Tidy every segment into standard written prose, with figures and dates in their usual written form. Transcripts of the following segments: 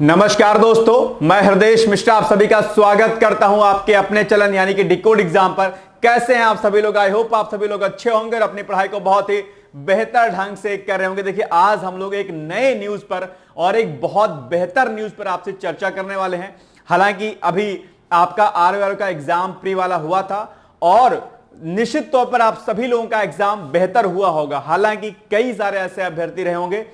नमस्कार दोस्तों, मैं हृदय मिश्रा आप सभी का स्वागत करता हूं आपके अपने चलन यानी कि डिकोड एग्जाम पर। कैसे हैं आप सभी लोग? आई होप आप सभी लोग अच्छे होंगे और अपनी पढ़ाई को बहुत ही बेहतर ढंग से कर रहे होंगे। देखिए, आज हम लोग एक नए न्यूज पर और एक बहुत बेहतर न्यूज पर आपसे चर्चा करने वाले हैं। हालांकि अभी आपका आरओआर का एग्जाम प्री वाला हुआ था और निश्चित तौर पर आप सभी लोगों का एग्जाम बेहतर हुआ होगा। हालांकि कई सारे ऐसे अभ्यर्थी रहे होंगे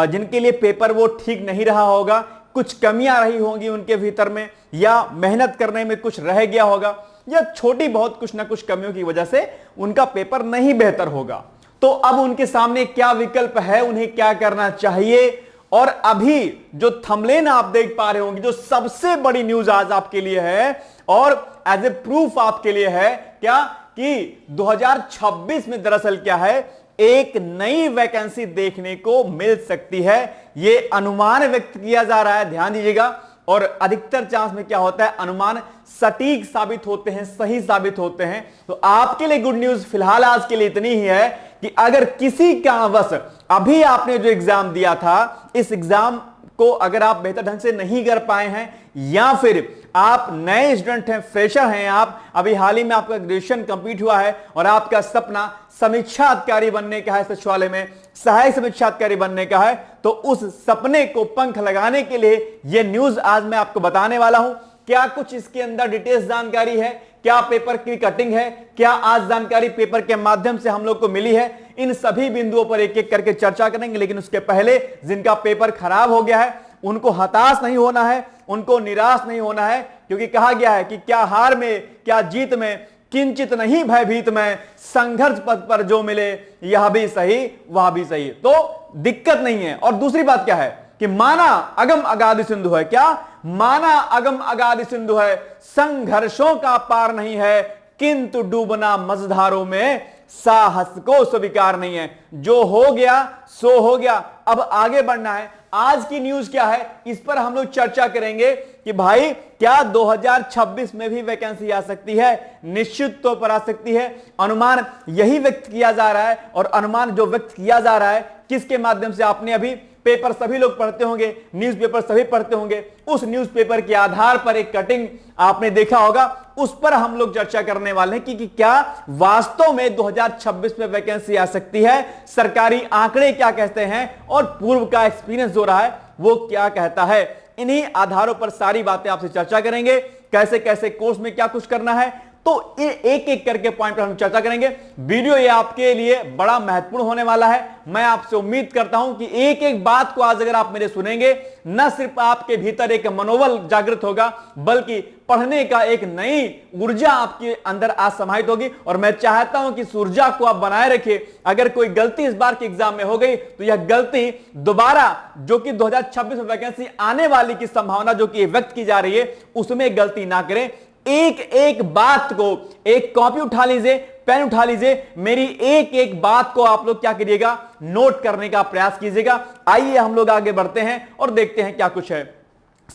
जिनके लिए पेपर वो ठीक नहीं रहा होगा, कुछ कमियां रही होंगी उनके भीतर में, या मेहनत करने में कुछ रह गया होगा, या छोटी बहुत कुछ ना कुछ कमियों की वजह से उनका पेपर नहीं बेहतर होगा। तो अब उनके सामने क्या विकल्प है, उन्हें क्या करना चाहिए? और अभी जो थंबनेल आप देख पा रहे होंगे, जो सबसे बड़ी न्यूज आज आपके लिए है और एज ए प्रूफ आपके लिए है क्या कि 2026 में दरअसल क्या है, एक नई वैकेंसी देखने को मिल सकती है। यह अनुमान व्यक्त किया जा रहा है, ध्यान दीजिएगा। और अधिकतर चांस में क्या होता है, अनुमान सटीक साबित होते हैं, सही साबित होते हैं। तो आपके लिए गुड न्यूज फिलहाल आज के लिए इतनी ही है कि अगर किसी कारणवश अभी आपने जो एग्जाम दिया था, इस एग्जाम को अगर आप बेहतर ढंग से नहीं कर पाए हैं, या फिर आप नए स्टूडेंट हैं, फ्रेशर हैं, आप अभी हाल ही में आपका ग्रेजुएशन कंप्लीट हुआ है और आपका सपना समीक्षा अधिकारी बनने का है, सचिवालय में सहायक समीक्षा अधिकारी बनने का है, तो उस सपने को पंख लगाने के लिए यह न्यूज आज मैं आपको बताने वाला हूं। क्या कुछ इसके अंदर डिटेल्स जानकारी है, क्या पेपर की कटिंग है, क्या आज जानकारी पेपर के माध्यम से हम लोग को मिली है, इन सभी बिंदुओं पर एक एक करके चर्चा करेंगे। लेकिन उसके पहले जिनका पेपर खराब हो गया है उनको हताश नहीं होना है, उनको निराश नहीं होना है, क्योंकि कहा गया है कि क्या हार में क्या जीत में, किंचित नहीं भयभीत में, संघर्ष पथ पर जो मिले यह भी सही वह भी सही। तो दिक्कत नहीं है। और दूसरी बात क्या है कि माना अगम अगाधि सिंधु है, क्या माना अगम अगाधि सिंधु है, संघर्षों का पार नहीं है, किंतु डूबना मझधारों में साहस को स्वीकार नहीं है। जो हो गया सो हो गया, अब आगे बढ़ना है। आज की न्यूज क्या है, इस पर हम लोग चर्चा करेंगे कि भाई क्या 2026 में भी वैकेंसी आ सकती है? निश्चित तौर पर आ सकती है। अनुमान यही व्यक्त किया जा रहा है, और अनुमान जो व्यक्त किया जा रहा है किसके माध्यम से? आपने अभी पेपर सभी लोग पढ़ते होंगे, न्यूज़पेपर सभी पढ़ते होंगे, उस न्यूज़पेपर के आधार पर एक कटिंग आपने देखा होगा, उस पर हम लोग चर्चा करने वाले हैं कि क्या वास्तव में 2026 में वैकेंसी आ सकती है, सरकारी आंकड़े क्या कहते हैं और पूर्व का एक्सपीरियंस जो रहा है वो क्या कहता है। इन्हीं आधारों पर सारी बातें आपसे चर्चा करेंगे, कैसे कैसे कोर्स में क्या कुछ करना है, तो एक एक करके पॉइंट पर हम चर्चा करेंगे। वीडियो ये आपके लिए बड़ा महत्वपूर्ण होने वाला है। मैं आपसे उम्मीद करता हूं कि एक एक बात को आज अगर आप मेरे सुनेंगे, न सिर्फ आपके भीतर एक मनोबल जागृत होगा, बल्कि पढ़ने का एक नई ऊर्जा आपके अंदर आज समाहित होगी। और मैं चाहता हूं कि इस ऊर्जा को आप बनाए रखिए। अगर कोई गलती इस बार के एग्जाम में हो गई तो यह गलती दोबारा जो कि 2026 में वैकेंसी आने वाली की संभावना जो कि व्यक्त की जा रही है, उसमें गलती ना करें। एक एक बात को, एक कॉपी उठा लीजिए, पेन उठा लीजिए, मेरी एक एक बात को आप लोग क्या करिएगा, नोट करने का प्रयास कीजिएगा। आइए हम लोग आगे बढ़ते हैं और देखते हैं क्या कुछ है।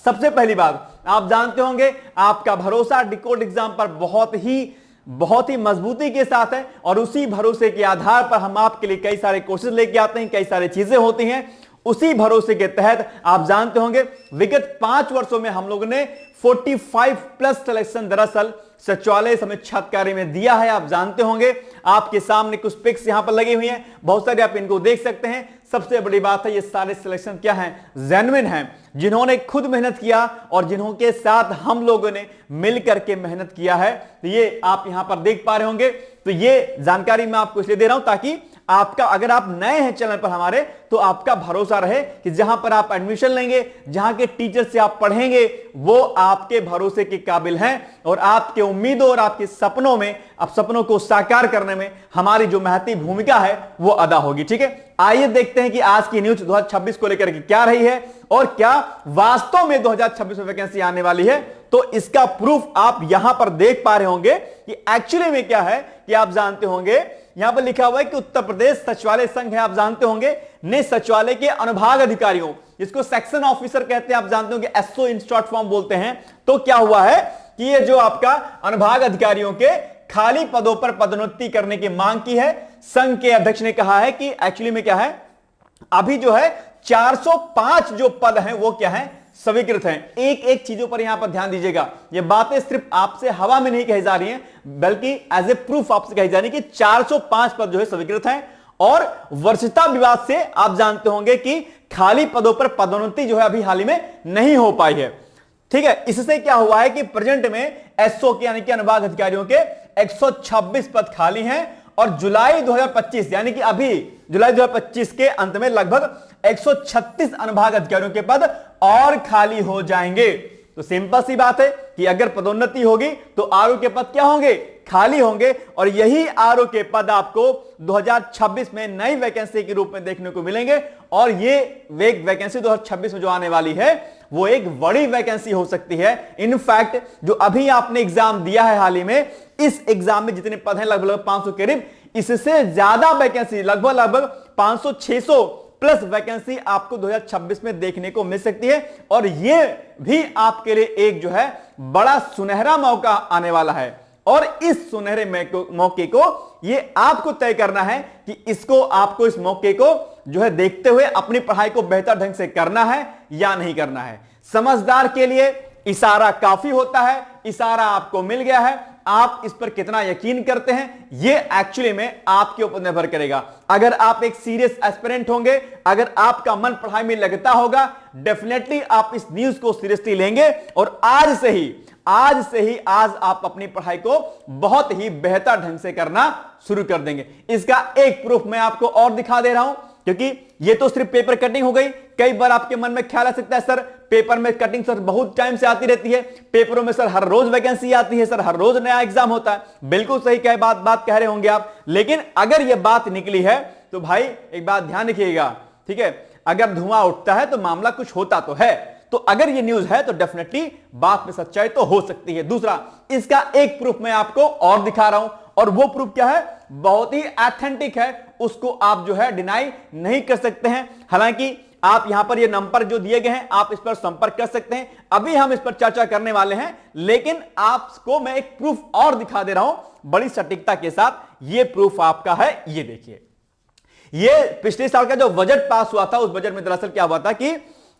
सबसे पहली बात, आप जानते होंगे आपका भरोसा डिकोड एग्जाम पर बहुत ही मजबूती के साथ है, और उसी भरोसे के आधार पर हम आपके लिए कई सारे कोर्सेज लेके आते हैं, कई सारी चीजें होती हैं। उसी भरोसे के तहत आप जानते होंगे विगत 5 वर्षों में हम लोगों ने 45 प्लस सिलेक्शन दरअसल सचिवालय समीक्षा अधिकारी में दिया है। आप जानते होंगे, आपके सामने कुछ पिक्स यहां पर लगी हुई हैं, बहुत सारे आप इनको देख सकते हैं। सबसे बड़ी बात है, ये सारे सिलेक्शन क्या हैं, जेन्युइन हैं, जिन्होंने खुद मेहनत किया और जिन्होंने साथ हम लोगों ने मिलकर के मेहनत किया है। तो ये आप यहां पर देख पा रहे होंगे। तो ये जानकारी मैं आपको इसलिए दे रहा हूं ताकि आपका, अगर आप नए हैं चैनल पर हमारे, तो आपका भरोसा रहे कि जहां पर आप एडमिशन लेंगे, जहां के टीचर से आप पढ़ेंगे, वो आपके भरोसे के काबिल हैं और आपके उम्मीदों और आपके सपनों में, अब सपनों को साकार करने में हमारी जो महती भूमिका है वो अदा होगी। ठीक है, आइए देखते हैं कि आज की न्यूज 2026 को लेकर के क्या रही है और क्या वास्तव में 2026 में वैकेंसी आने वाली है। तो इसका प्रूफ आप यहां पर देख पा रहे होंगे कि एक्चुअली में क्या है कि आप जानते होंगे, यहां पर लिखा हुआ है कि उत्तर प्रदेश सचिवालय संघ है, आप जानते होंगे, ने सचिवालय के अनुभाग अधिकारियों, जिसको सेक्शन ऑफिसर कहते हैं, आप जानते होंगे, एसओ इन शॉर्ट फॉर्म बोलते हैं। तो क्या हुआ है कि ये जो आपका अनुभाग अधिकारियों के खाली पदों पर पदोन्नति करने की मांग की है। संघ के अध्यक्ष ने कहा है कि एक्चुअली में क्या है, अभी जो है 405 जो पद हैं वो क्या हैं, स्वीकृत हैं। एक एक चीजों पर यहां पर ध्यान दीजिएगा, ये बातें सिर्फ आपसे हवा में नहीं कही जा रही हैं, बल्कि एज ए प्रूफ आपसे कही जा रही है कि 405 पद जो है स्वीकृत हैं। और वरिष्ठता विवाद से आप जानते होंगे कि खाली पदों पर पदोन्नति जो है अभी हाल ही में नहीं हो पाई है। ठीक है, इससे क्या हुआ है कि प्रेजेंट में एसओ के यानी कि अनुभाग अधिकारियों के 126 पद खाली हैं और जुलाई 2025 यानी कि अभी जुलाई 2025 के अंत में लगभग 136 अनुभाग अधिकारियों के पद और खाली हो जाएंगे। तो सिंपल सी बात है कि अगर पदोन्नति होगी तो आरओ के पद क्या होंगे, खाली होंगे। और यही आरओ के पद आपको 2026 में नई वैकेंसी के रूप में देखने को मिलेंगे। और ये वैकेंसी 2026 में जो आने वाली है वो एक बड़ी वैकेंसी हो सकती है। इनफैक्ट जो अभी आपने एग्जाम दिया है हाल ही में, इस एग्जाम में जितने पद हैं लगभग 500 के करीब, इससे ज्यादा वैकेंसी लगभग 500-600 प्लस वैकेंसी आपको 2026 में देखने को मिल सकती है। और ये भी आपके लिए एक जो है बड़ा सुनहरा मौका आने वाला है। और इस सुनहरे मौके को ये आपको तय करना है कि इसको आपको इस मौके को जो है देखते हुए अपनी पढ़ाई को बेहतर ढंग से करना है या नहीं करना है। समझदार के लिए इशारा काफी होता है, इशारा आपको मिल गया है, आप इस पर कितना यकीन करते हैं ये एक्चुअली में आपके ऊपर निर्भर करेगा। अगर आप एक सीरियस एस्पिरेंट होंगे, अगर आपका मन पढ़ाई में लगता होगा, डेफिनेटली आप इस न्यूज को सीरियसली लेंगे और आज से ही आप अपनी पढ़ाई को बहुत ही बेहतर ढंग से करना शुरू कर देंगे। इसका एक प्रूफ मैं आपको और दिखा दे रहा हूं, क्योंकि ये तो सिर्फ पेपर कटिंग हो गई। कई बार आपके मन में ख्याल आ सकता है सर पेपर में कटिंग सर बहुत टाइम से आती रहती है, पेपरों में सर हर रोज वैकेंसी आती है, सर हर रोज नया एग्जाम होता है। बिल्कुल सही बात कह रहे होंगे आप, लेकिन अगर यह बात निकली है तो भाई एक बात ध्यान रखिएगा, ठीक है, अगर धुआं उठता है तो मामला कुछ होता तो है। तो अगर ये न्यूज है तो डेफिनेटली बात में सच्चाई तो हो सकती है। दूसरा, इसका एक प्रूफ मैं आपको और दिखा रहा हूं, और वो प्रूफ क्या है, बहुत ही ऑथेंटिक है, उसको आप जो है डिनाई नहीं कर सकते हैं। हालांकि आप यहां पर ये नंबर जो दिए गए हैं आप इस पर संपर्क कर सकते हैं, अभी हम इस पर चर्चा करने वाले हैं, लेकिन आपको मैं एक प्रूफ और दिखा दे रहा हूं बड़ी सटीकता के साथ। ये प्रूफ आपका है, ये देखिए, ये पिछले साल का जो बजट पास हुआ था उस बजट में दरअसल क्या हुआ था कि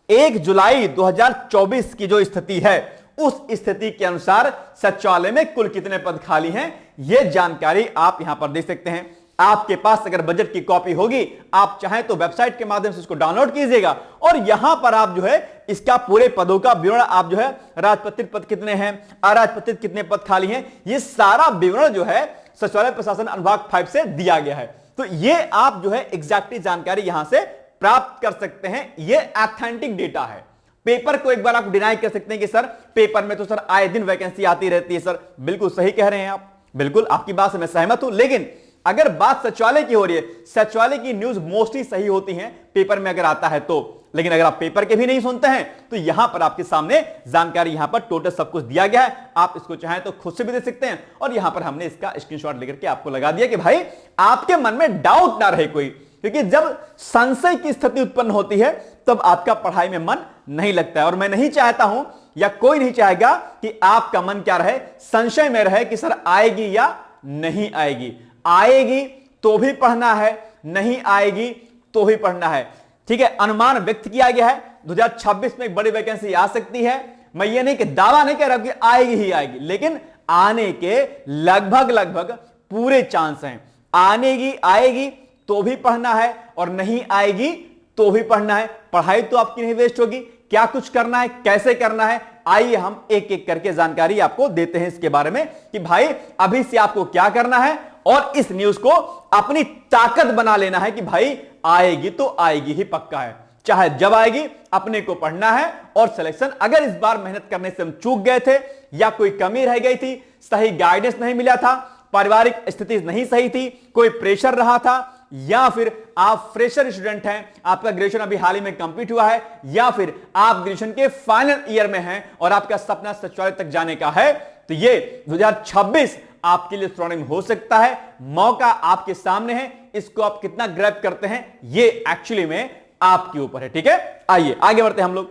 1 जुलाई 2024 की जो स्थिति है उस स्थिति के अनुसार सचिवालय में कुल कितने पद खाली हैं यह जानकारी आप यहां पर देख सकते हैं। आपके पास अगर बजट की कॉपी होगी, आप चाहें तो वेबसाइट के माध्यम से उसको डाउनलोड कीजिएगा और यहां पर आप जो है इसका पूरे पदों का विवरण, आप जो है राजपत्रित पद कितने हैं, अराजपत्रित कितने पद खाली हैं, ये सारा विवरण जो है सचिवालय प्रशासन अनुभाग 5 से दिया गया है। तो ये आप जो है एग्जैक्टली जानकारी यहां से प्राप्त कर सकते हैं। ये ऑथेंटिक डेटा है। पेपर को एक बार आप डिनाई कर सकते हैं कि सर पेपर में तो सर आए दिन वैकेंसी आती रहती है, सर बिल्कुल सही कह रहे हैं आप, बिल्कुल आपकी बात से मैं सहमत हूं। लेकिन अगर बात सचिवालय की हो रही है, सचिवालय की न्यूज मोस्टली सही होती है पेपर में अगर आता है तो, लेकिन अगर आप पेपर के भी नहीं सुनते हैं तो यहां पर आपके सामने जानकारी यहां पर टोटल सब कुछ दिया गया है। आप इसको चाहें तो खुद से भी दे सकते हैं और यहां पर हमने इसका स्क्रीनशॉट लेकर के आपको लगा दिया कि भाई आपके मन में डाउट ना रहे कोई, क्योंकि जब संशय की स्थिति उत्पन्न होती है तब आपका पढ़ाई में मन नहीं लगता है। और मैं नहीं चाहता हूं या कोई नहीं चाहेगा कि आपका मन क्या रहे, संशय में रहे कि सर आएगी या नहीं आएगी। आएगी तो भी पढ़ना है, नहीं आएगी तो भी पढ़ना है, ठीक है। अनुमान व्यक्त किया गया है 2026 में एक बड़ी वैकेंसी आ सकती है। मैं ये नहीं कि दावा नहीं कह रहा कि आएगी ही आएगी, लेकिन आने के लगभग पूरे चांस हैं। आएगी तो भी पढ़ना है और नहीं आएगी तो भी पढ़ना है। पढ़ाई तो आपकी नहीं वेस्ट होगी। क्या कुछ करना है, कैसे करना है, आइए हम एक एक करके जानकारी आपको देते हैं इसके बारे में कि भाई अभी से आपको क्या करना है और इस न्यूज को अपनी ताकत बना लेना है कि भाई आएगी तो आएगी ही पक्का है, चाहे जब आएगी अपने को पढ़ना है। और सिलेक्शन अगर इस बार मेहनत करने से हम चूक गए थे या कोई कमी रह गई थी, सही गाइडेंस नहीं मिला था, पारिवारिक स्थिति नहीं सही थी, कोई प्रेशर रहा था, या फिर आप फ्रेशर स्टूडेंट हैं, आपका ग्रेजुएशन अभी हाल ही में कंप्लीट हुआ है, या फिर आप ग्रेजुएशन के फाइनल ईयर में हैं और आपका सपना सचिवालय तक जाने का है, तो ये 2026 आपके लिए स्वर्णिम हो सकता है। मौका आपके सामने है, इसको आप कितना ग्रैब करते हैं ये एक्चुअली में आपके ऊपर है, ठीक है। आइए आगे बढ़ते हैं हम लोग।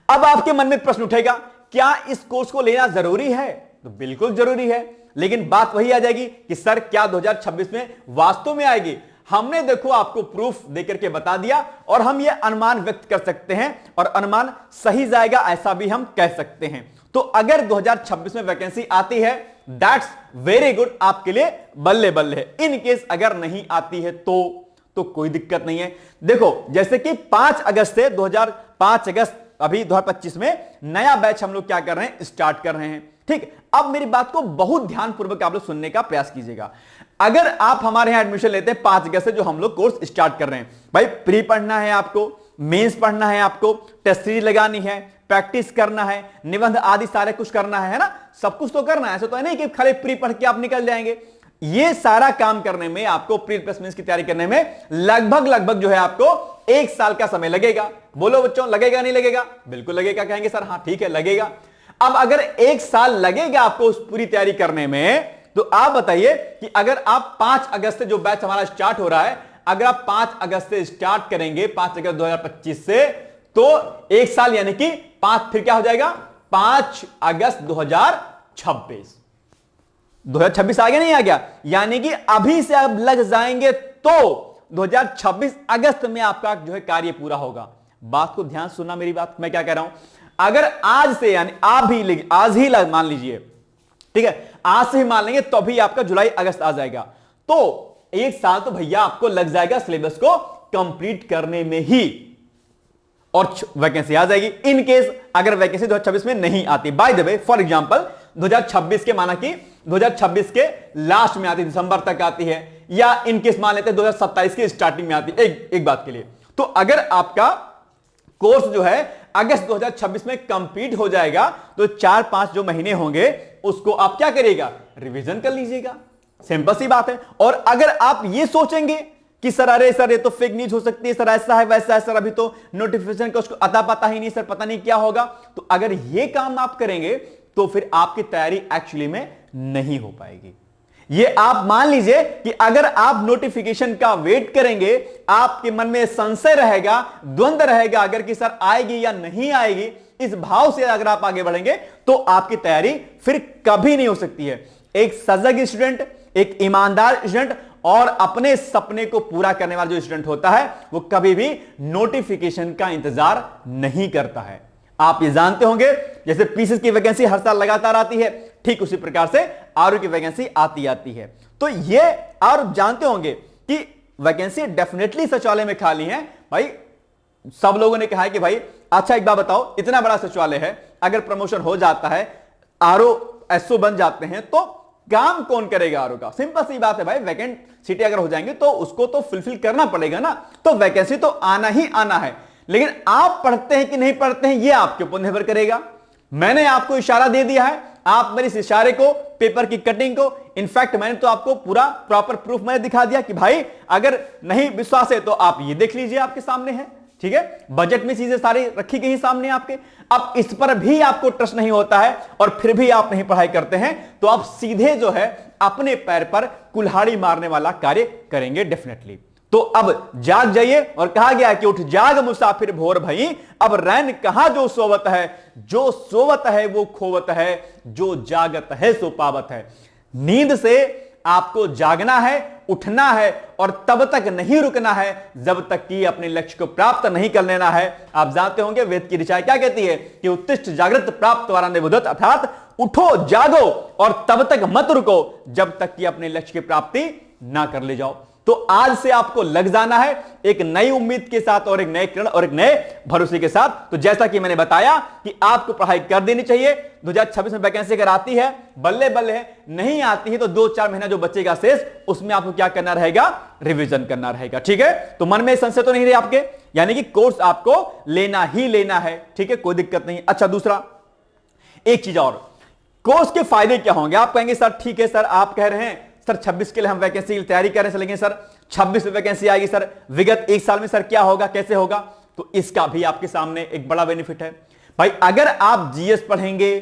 अब आपके मन में प्रश्न उठेगा, क्या इस कोर्स को लेना जरूरी है? तो बिल्कुल जरूरी है, लेकिन बात वही आ जाएगी कि सर क्या 2026 में वास्तव में आएगी? हमने देखो आपको प्रूफ देकर के बता दिया और हम ये अनुमान व्यक्त कर सकते हैं और अनुमान सही जाएगा ऐसा भी हम कह सकते हैं। तो अगर 2026 में वैकेंसी आती है दैट्स वेरी गुड, आपके लिए बल्ले बल्ले है। इन केस अगर नहीं आती है तो कोई दिक्कत नहीं है। देखो जैसे कि 5 अगस्त से 5 अगस्त अभी 2025 में नया बैच हम लोग क्या कर रहे हैं, स्टार्ट कर रहे हैं। ठीक, अब मेरी बात को बहुत ध्यानपूर्वक आप लोग सुनने का प्रयास कीजिएगा। अगर आप हमारे यहां एडमिशन लेते हैं 5 अगस्त से जो हम लोग कोर्स स्टार्ट कर रहे हैं, भाई प्री पढ़ना है आपको, मेंस पढ़ना है आपको, टेस्ट सीरीज लगानी है, प्रैक्टिस करना है, निबंध आदि सारे कुछ करना है ना, सब कुछ तो करना है। ऐसा तो है नहीं कि खाली प्री पढ़ के आप निकल जाएंगे। ये सारा काम करने में आपको प्री प्लस मेंस की तैयारी करने में लगभग जो है आपको 1 साल का समय लगेगा। बोलो बच्चों, लगेगा नहीं लगेगा? बिल्कुल लगेगा। कहेंगे सर हाँ ठीक है लगेगा। अब अगर 1 साल लगेगा आपको उस पूरी तैयारी करने में, तो आप बताइए कि अगर आप 5 अगस्त से जो बैच हमारा स्टार्ट हो रहा है, अगर आप 5 अगस्त से स्टार्ट करेंगे 5 अगस्त 2025 से, तो 1 साल यानी कि 5 फिर क्या हो जाएगा 5 अगस्त 2026। 2026 आगे नहीं आ गया, यानी कि अभी से अब लग जाएंगे तो 2026 अगस्त में आपका जो है कार्य पूरा होगा। बात को ध्यान सुनना मेरी बात, मैं क्या कह रहा हूं। अगर आज से यानी आज ही मान लीजिए, ठीक है, आज से ही मान लेंगे तो अभी आपका जुलाई अगस्त आ जाएगा, तो 1 साल तो भैया आपको लग जाएगा सिलेबस को कंप्लीट करने में ही, और वैकेंसी आ जाएगी। इन केस अगर वैकेंसी 2026 में नहीं आती, by the way for example 2026 के माना कि 2026 के लास्ट में आती, दिसंबर तक आती है, या इन केस मान लेते हैं 2027 की स्टार्टिंग में आती है, एक बात के लिए, तो अगर आपका कोर्स जो है अगस्त 2026 में कंप्लीट हो जाएगा, तो 4-5 जो महीने होंगे उसको आप क्या करिएगा, रिवीजन कर लीजिएगा। सिंपल सी बात है। और अगर आप ये सोचेंगे कि सर अरे सर ये तो फेक न्यूज हो सकती है, सर ऐसा है वैसा है, सर अभी तो नोटिफिकेशन का उसको अता पता ही नहीं, सर पता नहीं क्या होगा, तो अगर ये काम आप करेंगे तो फिर आपकी तैयारी एक्चुअली में नहीं हो पाएगी। ये आप मान लीजिए कि अगर आप नोटिफिकेशन का वेट करेंगे, आपके मन में संशय रहेगा, द्वंद्व रहेगा अगर कि सर आएगी या नहीं आएगी, इस भाव से अगर आप आगे बढ़ेंगे तो आपकी तैयारी फिर कभी नहीं हो सकती है। एक सजग स्टूडेंट, एक ईमानदार स्टूडेंट और अपने सपने को पूरा करने वाला जो स्टूडेंट होता है, वो कभी भी नोटिफिकेशन का इंतजार नहीं करता है। आप ये जानते होंगे जैसे पीसीएस की वैकेंसी हर साल लगातार आती है, ठीक उसी प्रकार से आरओ की वैकेंसी आती है। तो ये आप जानते होंगे कि वैकेंसी डेफिनेटली सचिवालय में खाली है। भाई सब लोगों ने कहा है कि भाई अच्छा एक बात बताओ, इतना बड़ा सचिवालय है, अगर प्रमोशन हो जाता है, आरओ एसओ बन जाते हैं, तो काम कौन करेगा आरओ का? सिंपल सी बात है भाई, वैकेंट सीटें अगर हो जाएंगे तो उसको तो फुलफिल करना पड़ेगा ना, तो वैकेंसी तो आना ही आना है। लेकिन आप पढ़ते हैं कि नहीं पढ़ते हैं, यह आपके ऊपर निर्भर करेगा। मैंने आपको इशारा दे दिया है, आप मेरे इस इशारे को, पेपर की कटिंग को, इनफैक्ट मैंने तो आपको पूरा प्रॉपर प्रूफ मैंने दिखा दिया कि भाई अगर नहीं विश्वास है तो आप ये देख लीजिए, आपके सामने है, ठीक है, बजट में चीजें सारी रखी गई सामने आपके। अब इस पर भी आपको ट्रस्ट नहीं होता है और फिर भी आप नहीं पढ़ाई करते हैं, तो आप सीधे जो है अपने पैर पर कुल्हाड़ी मारने वाला कार्य करेंगे डेफिनेटली। तो अब जाग जाइए, और कहा गया है कि उठ जाग मुसाफिर भोर भई, अब रैन कहां जो सोवत है, जो सोवत है वो खोवत है, जो जागत है सो पावत है। नींद से आपको जागना है, उठना है, और तब तक नहीं रुकना है जब तक कि अपने लक्ष्य को प्राप्त नहीं कर लेना है। आप जानते होंगे वेद की ऋचा क्या कहती है कि उत्तिष्ठ जागृत प्राप्त वारान्य बुधत, अर्थात उठो जागो और तब तक मत रुको जब तक कि अपने लक्ष्य की प्राप्ति ना कर ले जाओ। तो आज से आपको लग जाना है एक नई उम्मीद के साथ और एक नए किरण और एक नए भरोसे के साथ। तो जैसा कि मैंने बताया कि आपको पढ़ाई कर देनी चाहिए। 2026 में वैकेंसी अगर आती है बल्ले बल्ले है, नहीं आती है तो 2-4 महीना जो बचेगा शेष, उसमें आपको क्या करना रहेगा, रिवीजन करना रहेगा। ठीक है, तो मन में संशय तो नहीं रहे आपके, यानी कि कोर्स आपको लेना ही लेना है। ठीक है, कोई दिक्कत नहीं। अच्छा, दूसरा एक चीज और, कोर्स के फायदे क्या होंगे? आप कहेंगे सर ठीक है सर, आप कह रहे हैं सर 26 के लिए हम वैकेंसी की तैयारी कर रहे हैं, लेकिन सर 26 में वैकेंसी आएगी, सर विगत 1 साल में सर क्या होगा, कैसे होगा? तो इसका भी आपके सामने एक बड़ा बेनिफिट है भाई। अगर आप जीएस पढ़ेंगे,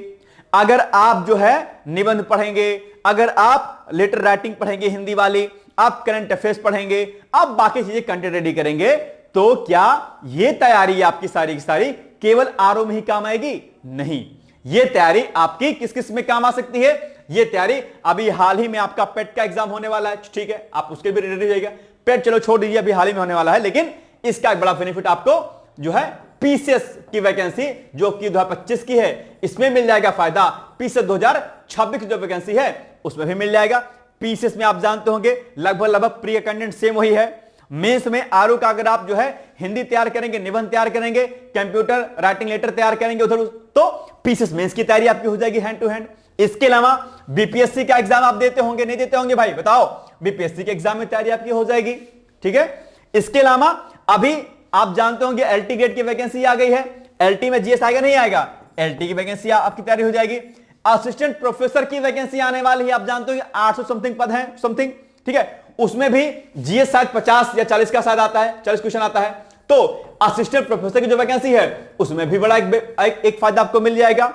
अगर आप जो है निबंध पढ़ेंगे, अगर आप लेटर राइटिंग पढ़ेंगे हिंदी वाली, आप करंट अफेयर्स पढ़ेंगे, आप बाकी चीजें कंटेंट रेडी करेंगे, तो क्या ये तैयारी आपकी सारी की सारी केवल आरओ में ही काम आएगी? नहीं, ये तैयारी आपकी किस किस में काम आ सकती है? ये तैयारी अभी हाल ही में आपका पेट का एग्जाम होने वाला है, ठीक है, आप उसके भी रेडी रहिएगा। पेट चलो छोड़ दीजिए, अभी हाल ही में होने वाला है, लेकिन इसका एक बड़ा बेनिफिट आपको जो है पीसीएस की वैकेंसी जो कि 2025 की है, इसमें मिल जाएगा फायदा। पीसीएस 2026 की जो वैकेंसी है उसमें भी मिल जाएगा। पीसीएस में आप जानते होंगे लगभग प्री कंटेंट सेम वही है। मेंस में आरओ का अगर आप जो है हिंदी तैयार करेंगे, निबंध तैयार करेंगे, कंप्यूटर राइटिंग लेटर तैयार करेंगे उधर, तो पीसीएस मेंस की तैयारी आपकी हो जाएगी हैंड टू हैंड। इसके अलावा बीपीएससी का एग्जाम आप देते होंगे, नहीं देते होंगे भाई बताओ? बीपीएससी के एग्जाम में तैयारी आपकी हो जाएगी, ठीक है। इसके अलावा अभी आप जानते होंगे एलटी ग्रेड की वैकेंसी आ गई है। एलटी में जीएस आएगा नहीं आएगा? एलटी की वैकेंसी आपकी तैयारी हो जाएगी। असिस्टेंट प्रोफेसर की वैकेंसी आने वाली है, आप जानते होंगे 800 समथिंग पद हैं समथिंग, ठीक है। उसमें भी जीएस शायद 50 या 40 का शायद आता है, 40 क्वेश्चन आता है। तो असिस्टेंट प्रोफेसर की जो वैकेंसी है उसमें भी बड़ा एक फायदा आपको मिल जाएगा।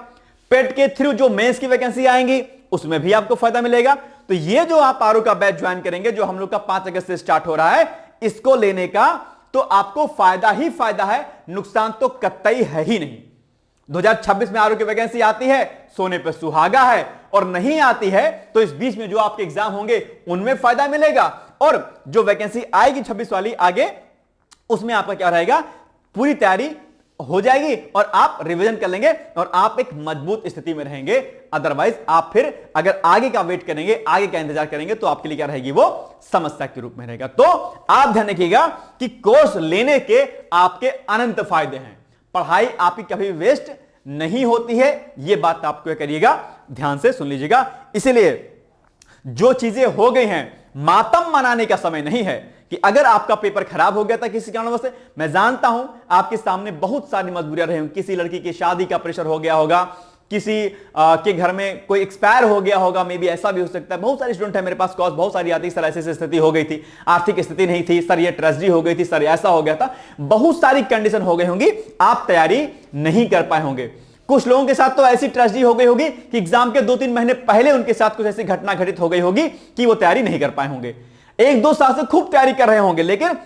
पेट के थ्रू जो मेंस की वैकेंसी आएंगी उसमें भी आपको फायदा मिलेगा। तो ये जो आप आरओ का बैच ज्वाइन करेंगे, जो हम लोग का 5 अगस्त से स्टार्ट हो रहा है, इसको लेने का तो आपको फायदा ही फायदा है, नुकसान तो कतई है ही नहीं। 2026 में आरओ की वैकेंसी आती है, सोने पे सुहागा है, और नहीं आती है तो इस बीच में जो आपके एग्जाम होंगे उनमें फायदा मिलेगा। और जो वैकेंसी आएगी 26 वाली आगे, उसमें आपका क्या रहेगा, पूरी तैयारी हो जाएगी और आप रिवीजन कर लेंगे और आप एक मजबूत स्थिति में रहेंगे। अदरवाइज आप फिर अगर आगे का वेट करेंगे, आगे का इंतजार करेंगे, तो आपके लिए क्या रहेगी, वो समस्या के रूप में रहेगा। तो आप ध्यान रखिएगा कि कोर्स लेने के आपके अनंत फायदे हैं, पढ़ाई आपकी कभी वेस्ट नहीं होती है, यह बात आपको करिएगा, ध्यान से सुन लीजिएगा। इसीलिए जो चीजें हो गई हैं, मातम मनाने का समय नहीं है कि अगर आपका पेपर खराब हो गया था किसी कारणवश से। मैं जानता हूं आपके सामने बहुत सारी मजबूरियां रही होंगी, किसी लड़की की शादी का प्रेशर हो गया होगा, किसी के घर में कोई एक्सपायर हो गया होगा, मे बी ऐसा भी हो सकता है। बहुत सारे स्टूडेंट है मेरे पास, कॉल बहुत सारी आती, सर ऐसी स्थिति हो गई थी, आर्थिक स्थिति नहीं थी, सर ये ट्रेजेडी हो गई थी, सर ऐसा हो गया था, बहुत सारी कंडीशन हो गई होंगी, आप तैयारी नहीं कर पाए होंगे। कुछ लोगों के साथ तो ऐसी ट्रेजेडी हो गई होगी कि एग्जाम के 2-3 महीने पहले उनके साथ कुछ ऐसी घटना घटित हो गई होगी कि वो तैयारी नहीं कर पाए होंगे। 1-2 साल से खूब तैयारी कर रहे होंगे, लेकिन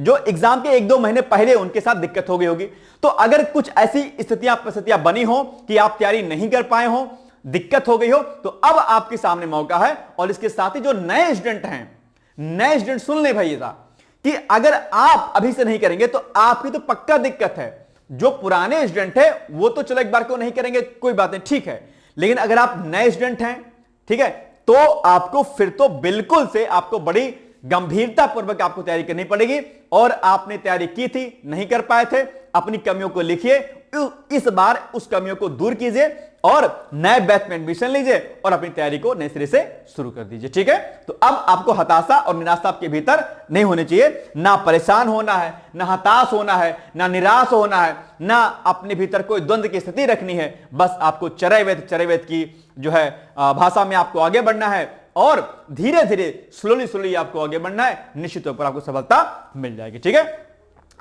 जो एग्जाम के 1-2 महीने पहले उनके साथ दिक्कत हो गई होगी। तो अगर कुछ ऐसी परिस्थितियां बनी हो कि आप तैयारी नहीं कर पाए हो, दिक्कत हो गई हो, तो अब आपके सामने मौका है। और इसके साथ ही जो नए स्टूडेंट हैं, नए स्टूडेंट सुन ले भैया कि अगर आप अभी से नहीं करेंगे तो आपकी तो पक्का दिक्कत है। जो पुराने स्टूडेंट है वो तो चलो एक बार को नहीं करेंगे, कोई बात नहीं, ठीक है, लेकिन अगर आप नए स्टूडेंट हैं, ठीक है, तो आपको फिर तो बिल्कुल से आपको बड़ी गंभीरता पूर्वक आपको तैयारी करनी पड़ेगी। और आपने तैयारी की थी, नहीं कर पाए थे, अपनी कमियों को लिखिए, इस बार उस कमियों को दूर कीजिए और नए बैच में एडमिशन लीजिए और अपनी तैयारी को नए सिरे से शुरू कर दीजिए, ठीक है। तो अब आपको हताशा और निराशा आपके भीतर नहीं होनी चाहिए, ना परेशान होना है, ना हताश होना है, ना निराश होना है, ना अपने भीतर कोई द्वंद्व की स्थिति रखनी है। बस आपको चरैवेद की जो है भाषा में आपको आगे बढ़ना है और धीरे धीरे स्लोली आपको आगे बढ़ना है, निश्चित तौर पर आपको सफलता मिल जाएगी, ठीक है।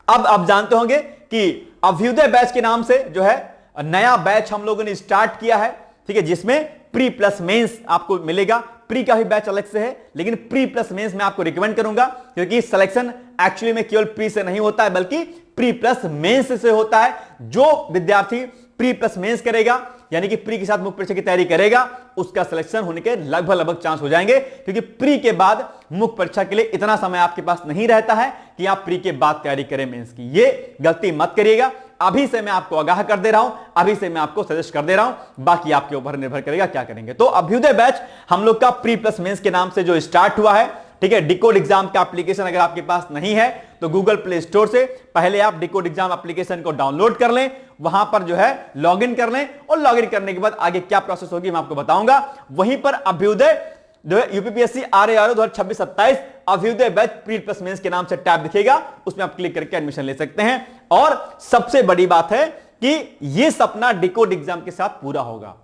अब आप जानते होंगे कि अभ्युदय बैच के नाम से जो है नया बैच हम लोगों ने स्टार्ट किया है, ठीक है, जिसमें प्री प्लस मेंस आपको मिलेगा। प्री का भी बैच अलग से है, लेकिन प्री प्लस मेंस मैं आपको रिकमेंड करूंगा, क्योंकि सिलेक्शन एक्चुअली में केवल प्री से नहीं होता है, बल्कि प्री प्लस मेंस से होता है। जो विद्यार्थी प्री प्लस मेंस करेगा, यानी कि प्री के साथ मुख्य परीक्षा की तैयारी करेगा, उसका सिलेक्शन होने के लगभग चांस हो जाएंगे, क्योंकि प्री के बाद मुख्य परीक्षा के लिए इतना समय आपके पास नहीं रहता है कि आप प्री के बाद तैयारी करें मेंस की। ये गलती मत करिएगा। अभी से मैं आपको आगाह कर दे रहा हूं, अभी से मैं आपको सजेस्ट कर दे रहा हूं, बाकी आपके ऊपर निर्भर करेगा क्या करेंगे। तो अभ्युदय बैच हम लोग का प्री प्लस मेंस के नाम से जो स्टार्ट हुआ है, ठीक है। डिकोड एग्जाम का एप्लीकेशन अगर आपके पास नहीं है तो गूगल प्ले स्टोर से पहले आप डिकोड एग्जाम एप्लीकेशन को डाउनलोड कर लें, वहां पर जो है लॉगिन कर लें, और लॉगिन करने के बाद आगे क्या प्रोसेस होगी मैं आपको बताऊंगा। वहीं पर अभ्युदय जो है UPPSC RRO 2026-27 Abhyudaya batch pre plus mains के नाम से टैब दिखेगा, उसमें आप क्लिक करके एडमिशन ले सकते हैं। और सबसे बड़ी बात है कि यह सपना डिकोड एग्जाम के साथ पूरा होगा।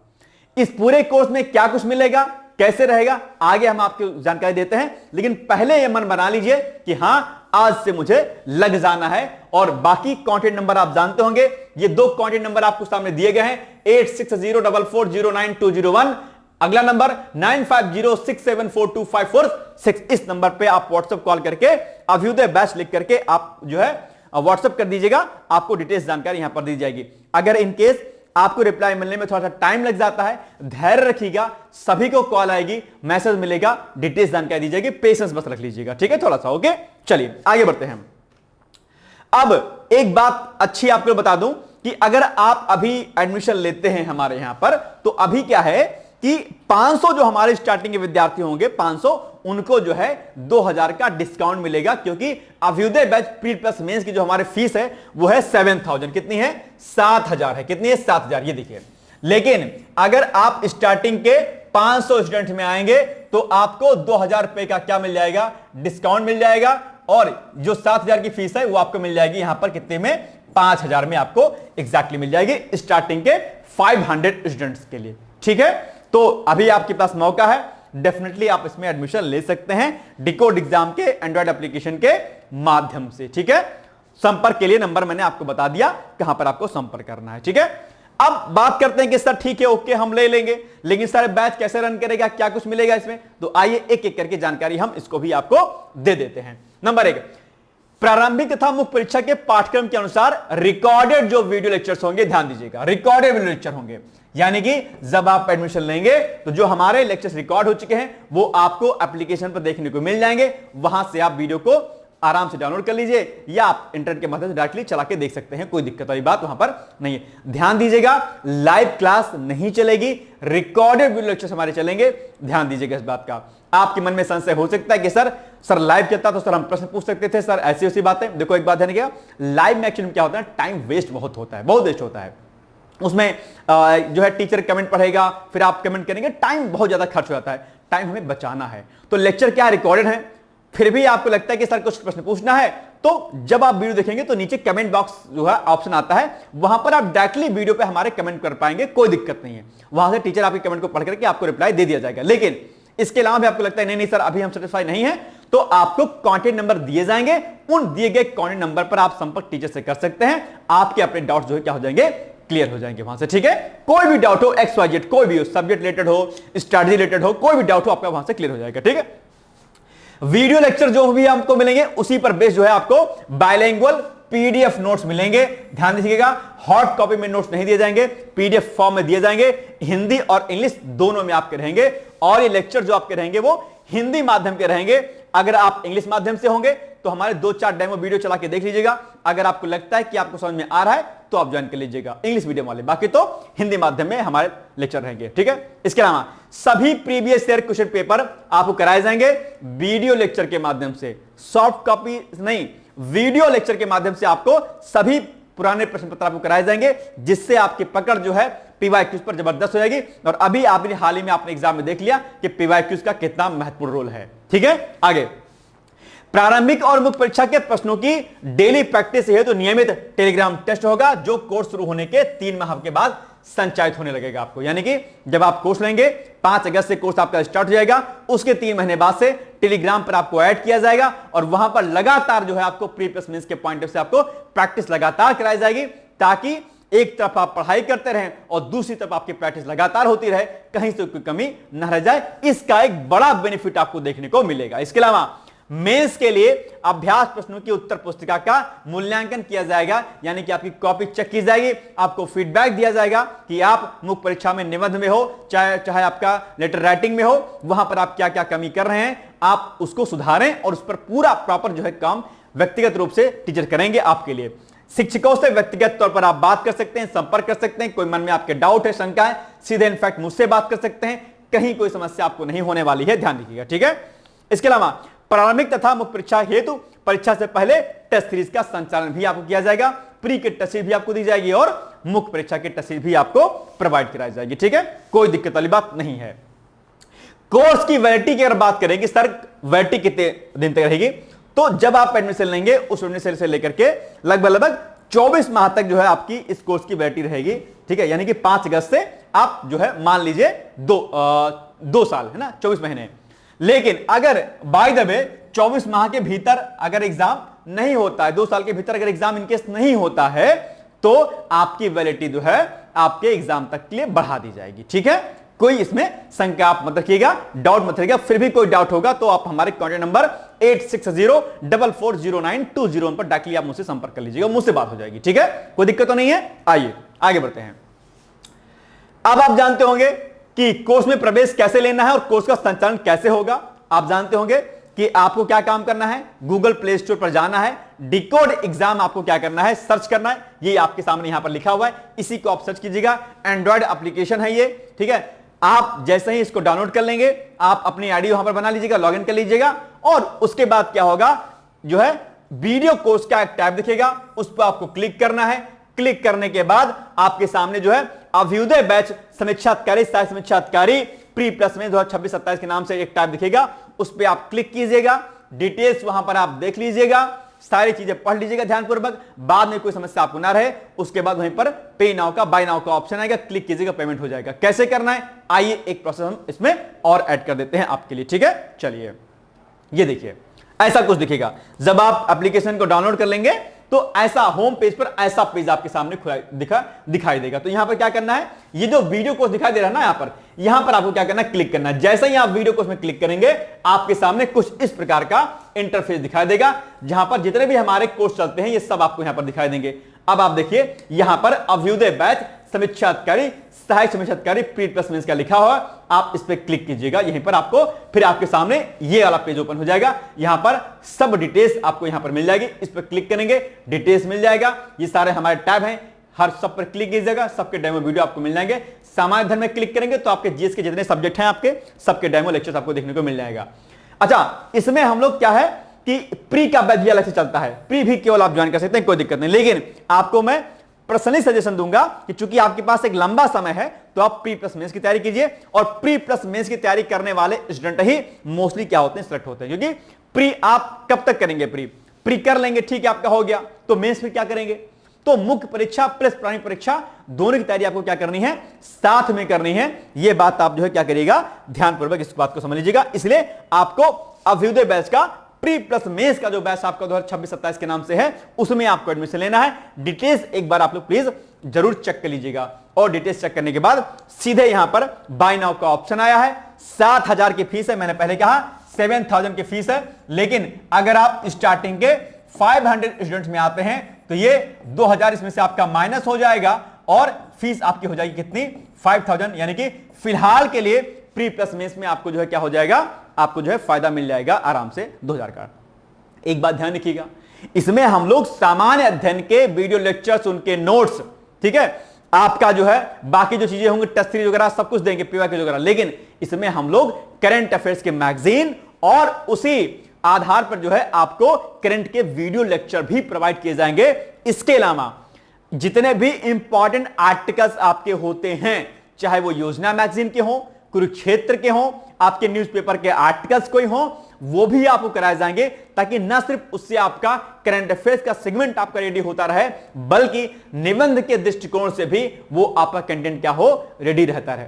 इस पूरे कोर्स में क्या कुछ मिलेगा, कैसे रहेगा, आगे हम आपको जानकारी देते हैं, लेकिन पहले यह मन बना लीजिए कि हां आज से मुझे लग जाना है। और बाकी कांटेक्ट नंबर आप जानते होंगे, ये 2 कांटेक्ट नंबर आपको सामने दिए गए हैं, 8604409201, अगला नंबर 9506742546। इस नंबर पे आप व्हाट्सएप कॉल करके अभ्युदय बैच लिख करके आप जो है व्हाट्सएप कर दीजिएगा, आपको डिटेल्स जानकारी यहां पर दी जाएगी। अगर इनकेस आपको रिप्लाई मिलने में थोड़ा सा टाइम लग जाता है, धैर्य रखिएगा, सभी को कॉल आएगी, मैसेज मिलेगा, डिटेल्स जानकारी दी जाएगी, पेशेंस बस रख लीजिएगा, ठीक है थोड़ा सा। ओके चलिए आगे बढ़ते हैं। अब एक बात अच्छी आपको बता दूं कि अगर आप अभी एडमिशन लेते हैं हमारे यहां पर, तो अभी क्या है कि 500 जो हमारे स्टार्टिंग के विद्यार्थी होंगे 500 उनको जो है 2000 का डिस्काउंट मिलेगा, क्योंकि Abhyudaya batch pre plus mains की जो हमारी फीस है वो है 7000। कितनी है? 7000 है। कितनी है? 7000। ये देखिए, लेकिन अगर आप स्टार्टिंग के 500 स्टूडेंट में आएंगे तो आपको 2000 रुपए का क्या मिल जाएगा? डिस्काउंट मिल जाएगा, और जो 7000 की फीस है वो आपको मिल जाएगी यहां पर कितने में? 5000 में आपको एग्जैक्टली मिल जाएगी स्टार्टिंग के 500 स्टूडेंट्स के लिए, ठीक है। तो अभी आपके पास मौका है, डेफिनेटली आप इसमें एडमिशन ले सकते हैं डिकोड एग्जाम के एंड्रॉइड एप्लीकेशन के माध्यम से, ठीक है। संपर्क के लिए नंबर मैंने आपको बता दिया कहां पर आपको संपर्क करना है, ठीक है। अब बात करते हैं कि सर ठीक है ओके हम ले लेंगे, लेकिन सर बैच कैसे रन करेगा, क्या कुछ मिलेगा इसमें? तो आइए एक एक करके जानकारी हम इसको भी आपको दे देते हैं। नंबर 1, प्रारंभिक तथा मुख्य परीक्षा के पाठ्यक्रम के अनुसार रिकॉर्डेड जो वीडियो लेक्चर्स होंगे, ध्यान दीजिएगा रिकॉर्डेड वीडियो लेक्चर होंगे, यानी कि जब आप एडमिशन लेंगे तो जो हमारे लेक्चर्स रिकॉर्ड हो चुके हैं वो आपको एप्लीकेशन पर देखने को मिल जाएंगे, वहां से आप वीडियो को आराम से डाउनलोड कर लीजिए या आप इंटरनेट के माध्यम से डायरेक्टली चला के देख सकते हैं, कोई दिक्कत वाली बात वहां पर नहीं है। ध्यान दीजिएगा, लाइव क्लास नहीं चलेगी, रिकॉर्डेड वीडियो लेक्चर्स हमारे चलेंगे, ध्यान दीजिएगा इस बात का। आपके मन में संशय हो सकता है कि सर लाइव चलता तो सर हम प्रश्न पूछ सकते थे, सर ऐसी ऐसी बातें। देखो एक बात है क्या, लाइव में एक्चुअली क्या होता है, टाइम वेस्ट बहुत होता है, बहुत वेस्ट होता है उसमें। जो है टीचर कमेंट पढ़ेगा, फिर आप कमेंट करेंगे, टाइम बहुत ज्यादा खर्च हो जाता है, टाइम हमें बचाना है। तो लेक्चर क्या रिकॉर्डेड है, फिर भी आपको लगता है कि सर कुछ प्रश्न पूछना है, तो जब आप वीडियो देखेंगे तो नीचे कमेंट बॉक्स जो है ऑप्शन आता है, वहां पर आप डायरेक्टली वीडियो पे हमारे कमेंट कर पाएंगे, कोई दिक्कत नहीं है। वहां से टीचर आपके कमेंट को पढ़ करके आपको रिप्लाई दे दिया जाएगा। लेकिन इसके अलावा भी आपको लगता है नहीं सर अभी हम सेटिस्फाई नहीं है, तो आपको कॉन्टेक्ट नंबर दिए जाएंगे, उन दिए गए कॉन्टेक्ट नंबर पर आप संपर्क टीचर से कर सकते हैं, आपके अपने डाउट्स जो है क्या हो जाएंगे, क्लियर हो जाएंगे वहां से, ठीक है। कोई भी डाउट हो, XYZ कोई भी हो, सब्जेक्ट रिलेटेड हो, स्ट्रेटजी रिलेटेड हो, कोई भी डाउट हो आपका वहां से क्लियर हो जाएगा, ठीक है। वीडियो लेक्चर जो भी आपको मिलेंगे उसी पर बेस जो है आपको बाइलिंगुअल PDF नोट्स मिलेंगे, ध्यान दीजिएगा। हॉट कॉपी में नोट्स नहीं दिए जाएंगे, PDF फॉर्म में दिए जाएंगे, हिंदी और इंग्लिश दोनों में आपके रहेंगे, और ये लेक्चर जो आपके रहेंगे वो हिंदी माध्यम के रहेंगे। अगर आप इंग्लिश माध्यम से होंगे तो हमारे 2-4 डेमो वीडियो चला के देख लीजिएगा, अगर आपको लगता है कि आपको समझ में आ रहा है तो आप ज्वाइन कर लीजिएगा इंग्लिश मीडियम वाले, बाकी तो हिंदी माध्यम में हमारे लेक्चर रहेंगे, ठीक है। इसके अलावा सभी प्रीवियस ईयर क्वेश्चन पेपर आपको कराए जाएंगे वीडियो लेक्चर के माध्यम से, सॉफ्ट कॉपी नहीं, वीडियो लेक्चर के माध्यम से आपको सभी पुराने प्रश्न पत्र आपको कराए जाएंगे, जिससे आपकी पकड़ जो है PYQs पर जबरदस्त हो जाएगी। और अभी आपने हाल ही में आपने एग्जाम में देख लिया कि PYQs का कितना महत्वपूर्ण रोल है, ठीक है। आगे प्रारंभिक और मुख्य परीक्षा के प्रश्नों की डेली प्रैक्टिस है तो नियमित टेलीग्राम टेस्ट होगा, जो कोर्स शुरू होने के 3 माह के बाद संचालित होने लगेगा आपको, यानी कि जब आप कोर्स लेंगे 5 अगस्त से कोर्स आपका स्टार्ट हो जाएगा, उसके 3 महीने बाद से टेलीग्राम पर आपको ऐड किया जाएगा, और वहां पर लगातार जो है आपको प्री प्लस मेंस के पॉइंट ऑफ से आपको प्रैक्टिस लगातार कराई जाएगी, ताकि एक तरफ आप पढ़ाई करते रहें और दूसरी तरफ आपकी प्रैक्टिस लगातार होती रहे, कहीं से कोई कमी न रह जाए। इसका एक बड़ा बेनिफिट आपको देखने को मिलेगा। इसके अलावा मेंस के लिए अभ्यास प्रश्नों की उत्तर पुस्तिका का मूल्यांकन किया जाएगा, यानी कि आपकी कॉपी चेक की जाएगी, आपको फीडबैक दिया जाएगा कि आप मुख्य परीक्षा में निबंध में हो चाहे आपका लेटर राइटिंग में हो, वहां पर आप क्या क्या कमी कर रहे हैं, आप उसको सुधारें, और उस पर पूरा प्रॉपर जो है काम व्यक्तिगत रूप से टीचर करेंगे आपके लिए। शिक्षकों से व्यक्तिगत तौर पर आप बात कर सकते हैं, संपर्क कर सकते हैं, कोई मन में आपके डाउट है, शंका है, सीधे इनफैक्ट मुझसे बात कर सकते हैं, कहीं कोई समस्या आपको नहीं होने वाली है, ध्यान रखिएगा, ठीक है। इसके अलावा प्रारंभिक तथा मुख्य परीक्षा हेतु परीक्षा से पहले टेस्ट सीरीज का संचालन भी आपको किया जाएगा, प्री की टेस्ट सीरीज भी आपको दी जाएगी और मुख्य परीक्षा की टेस्ट सीरीज भी आपको प्रोवाइड कराई जाएगी, ठीक है, कोई दिक्कत वाली बात नहीं है। कोर्स की वैलिडिटी की अगर बात करें कि सर वैलिडिटी कितने दिन तक रहेगी, तो जब आप एडमिशन लेंगे उस एडमिशन से लेकर के लगभग 24 माह तक जो है आपकी इस कोर्स की वैलिडिटी रहेगी, ठीक है, यानी कि 5 अगस्त से आप जो है मान लीजिए 2 साल है ना, 24 महीने। लेकिन अगर बाय द वे 24 माह के भीतर अगर एग्जाम नहीं होता है, 2 साल के भीतर अगर एग्जाम इनकेस नहीं होता है, तो आपकी वैलिडिटी जो है आपके एग्जाम तक के लिए बढ़ा दी जाएगी, ठीक है। कोई इसमें शंका आप मत रखिएगा, डाउट मत रखिएगा, फिर भी कोई डाउट होगा तो आप हमारे कॉन्टैक्ट नंबर 8604409201 पर डायरेक्टली आप मुझसे संपर्क कर लीजिएगा, मुझसे बात हो जाएगी, ठीक है, कोई दिक्कत तो नहीं है। आइए आगे बढ़ते हैं। अब आप जानते होंगे कि कोर्स में प्रवेश कैसे लेना है और कोर्स का संचालन कैसे होगा। आप जानते होंगे कि आपको क्या काम करना है, गूगल प्ले स्टोर पर जाना है, डिकोड एग्जाम आपको क्या करना है, सर्च करना है। ये आपके सामने यहां पर लिखा हुआ है, इसी को आप सर्च कीजिएगा। एंड्रॉयड एप्लीकेशन है ये, ठीक है। आप जैसे ही इसको डाउनलोड कर लेंगे, आप अपनी आईडी वहां पर बना लीजिएगा, लॉगिन कर लीजिएगा, और उसके बाद क्या होगा, जो है वीडियो कोर्स का एक टैब दिखेगा, उस पर आपको क्लिक करना है। क्लिक करने के बाद आपके सामने जो है अभ्युदय बैच समीक्षाधिकारी, सहायक समीक्षाधिकारी प्री प्लस में 2026-27 के नाम से एक टैब दिखेगा, उस पर आप क्लिक कीजिएगा। डिटेल्स वहां पर आप देख लीजिएगा, सारी चीजें पढ़ लीजिएगा ध्यानपूर्वक। बाद में कोई समस्या आपको ना रहे, उसके बाद वहीं पर पे नाउ का, बाय नाउ का ऑप्शन आएगा, क्लिक कीजिएगा, पेमेंट हो जाएगा। कैसे करना है, आइए एक प्रोसेस हम इसमें और ऐड कर देते हैं आपके लिए, ठीक है। चलिए, ये देखिए ऐसा कुछ दिखेगा। जब आप एप्लीकेशन को डाउनलोड कर लेंगे तो ऐसा होम पेज पर ऐसा पेज आपके सामने दिखाई देगा। तो यहां पर क्या करना है, ये जो वीडियो कोर्स दिखाई दे रहा है ना, यहां पर आपको क्या करना है, क्लिक करना है। जैसे ही आप वीडियो कोर्स में क्लिक करेंगे, आपके सामने कुछ इस प्रकार का इंटरफेस दिखाई देगा, जहां पर जितने भी हमारे कोर्स चलते हैं ये सब आपको यहां पर दिखाई देंगे। अब आप देखिए यहां पर अभ्युदय बैच समीक्षाधिकारी, सहायक समीक्षाधिकारी प्री प्लस मेंस का लिखा हुआ, आप इस पर क्लिक कीजिएगा। यहीं पर आपको फिर आपके सामने ये वाला पेज ओपन हो जाएगा। यहां पर सब डिटेल्स आपको यहां पर मिल जाएगी, इस पर क्लिक करेंगे, डिटेल्स मिल जाएगा। ये सारे हमारे टैब हैं, हर सब पर क्लिक कीजिएगा, सबके डेमो वीडियो आपको मिल जाएंगे। सामान्य धर्म में क्लिक करेंगे तो आपके जीएस के जितने सब्जेक्ट हैं आपके सबके डेमो लेक्चर्स आपको देखने को मिल जाएगा। अच्छा, इसमें हम लोग क्या है कि प्री का बैच भी अलग से चलता है, प्री भी केवल आप ज्वाइन कर सकते हैं, कोई दिक्कत नहीं। लेकिन आपको मैं पर्सनली सजेशन दूंगा कि चूंकि आपके पास एक लंबा समय है, तो आप प्री प्लस मेंस की तैयारी कीजिए। और प्री प्लस मेंस की तैयारी करने वाले स्टूडेंट ही मोस्टली क्या होते हैं, सिलेक्ट होते हैं। क्योंकि प्री आप कब तक करेंगे, प्री कर लेंगे, ठीक है, आपका हो गया, तो मेंस फिर क्या करेंगे। तो मुख्य परीक्षा प्लस प्रारंभिक परीक्षा दोनों की तैयारी आपको क्या करनी है, साथ में करनी है। यह बात आप जो है क्या करिएगा, ध्यानपूर्वक इस बात को समझ लीजिएगा। इसलिए आपको अभ्युदय बैच का प्री प्लस मेंस का जो बैच आपका 2026-27 के नाम से है, उसमें आपको एडमिशन लेना है। डिटेल्स एक बार आप लोग प्लीज जरूर चेक कर लीजिएगा। और डिटेल्स चेक करने के बाद सीधे यहां पर बाय नाउ का ऑप्शन आया है। 7,000 की फीस है, मैंने पहले कहा 7,000 की फीस है। लेकिन अगर आप स्टार्टिंग के 500 स्टूडेंट्स में आते हैं तो ये 2,000 इसमें से आपका माइनस हो जाएगा और फीस आपकी हो जाएगी कितनी, 5,000। यानी कि फिलहाल के लिए प्री प्लस मेंस में आपको जो है क्या हो जाएगा, आपको जो है फायदा मिल जाएगा आराम से 2,000 का। एक बात ध्यान रखिएगा, इसमें हम लोग सामान्य अध्ययन के वीडियो लेक्चर्स, उनके नोट्स, ठीक है, आपका जो है बाकी जो चीजें होंगी टेस्ट सीरीज वगैरह सब कुछ देंगे, पीवाईक्यू वगैरह। लेकिन इसमें हम लोग करंट अफेयर्स के मैगजीन और उसी आधार पर जो है आपको करंट के वीडियो लेक्चर भी प्रोवाइड किए जाएंगे। इसके अलावा जितने भी इंपॉर्टेंट आर्टिकल्स आपके होते हैं, चाहे वो योजना मैगजीन के हों, कुरुक्षेत्र के हों, आपके न्यूज़पेपर के आर्टिकल्स कोई हों, वो भी आपको कराए जाएंगे, ताकि न सिर्फ उससे आपका करंट अफेयर्स का सेगमेंट आपका रेडी होता रहे, बल्कि निबंध के दृष्टिकोण से भी वो आपका कंटेंट क्या हो, रेडी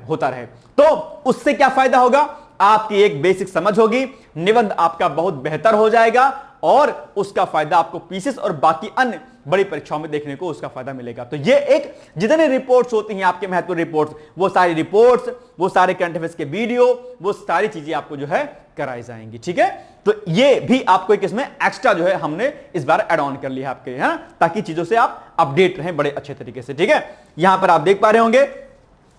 होता रहे। तो उससे क्या फायदा होगा, आपकी एक बेसिक समझ होगी, निबंध आपका बहुत बेहतर हो जाएगा और उसका फायदा आपको पीसीएस और बाकी अन्य बड़ी परीक्षाओं में देखने को उसका फायदा मिलेगा। तो ये एक जितने रिपोर्ट्स होती हैं आपके महत्वपूर्ण रिपोर्ट्स, वो सारी रिपोर्ट्स, वो सारे करंट अफेयर्स के वीडियो, वो सारी चीजें आपको जो है कराई जाएंगी, ठीक है। तो ये भी आपको एक इसमें एक्स्ट्रा जो है हमने इस बार ऐड ऑन कर लिया आपके, है ना, ताकि चीजों से आप अपडेट रहें बड़े अच्छे तरीके से, ठीक है। यहां पर आप देख पा रहे होंगे,